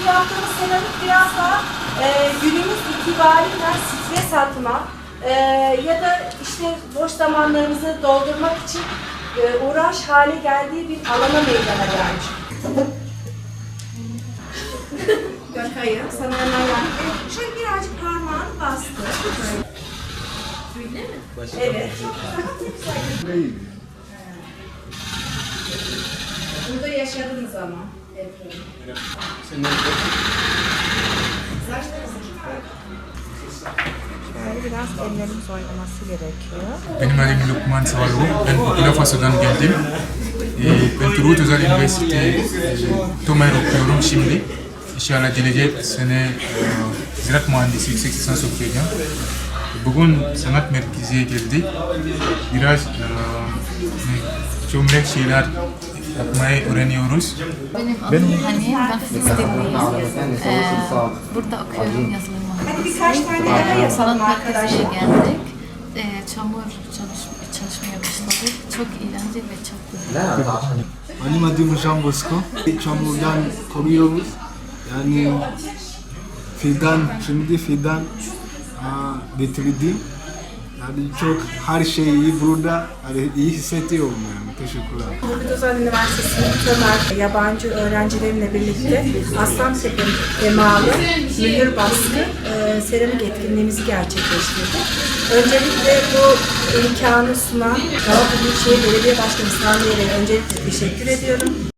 Şimdi yaptığımız seramik biraz daha günümüz itibariyle stres atma ya da işte boş zamanlarımızı doldurmak için uğraş hale geldiği bir alana meydana gelmiş. Bakayım, sana hemen yardım. Şöyle birazcık parmağını bastı. Öyle mi? Evet. Burada yaşadınız ama. Böyle biraz ellerimiz oynaması gerekiyor. Benim adım Lukman Savaru. Ben Burkina Faso'dan geldim. Ben Turgut Özal Üniversite TOMER okuyorum şimdi. İnşallah gelecek sene ziraat mühendisi yüksek lisans okuyacağım. Bugün sanat merkeziye geldik. Biraz çömlek şeyler yapmayı öğreniyoruz. Benim adım Hani, ben Filistinliyim. Burada okuyorum yazılım Hadi birkaç tane daha mühendisliği. yapalım Sanat merkeziye arkadaşlar. geldik. Çamur çalışmaya başladık. Çok eğlenceli ve çok güzel. Benim adım Jean Bosco. Çamurdan koruyoruz. Yani şimdi fidan getirdim. Yani çok her şey iyi burada. Yani iyi hissediyorum yani. Teşekkürler. Turgut Özal Üniversitesi'nin TOMER yabancı öğrencilerimle birlikte Aslantepe temalı mühür baskı seramik etkinliğimizi gerçekleştirdik. Öncelikle bu imkanı sunan Galata Büyükşehir Belediye Başkanı Sami Bey'e öncelikle teşekkür ediyorum.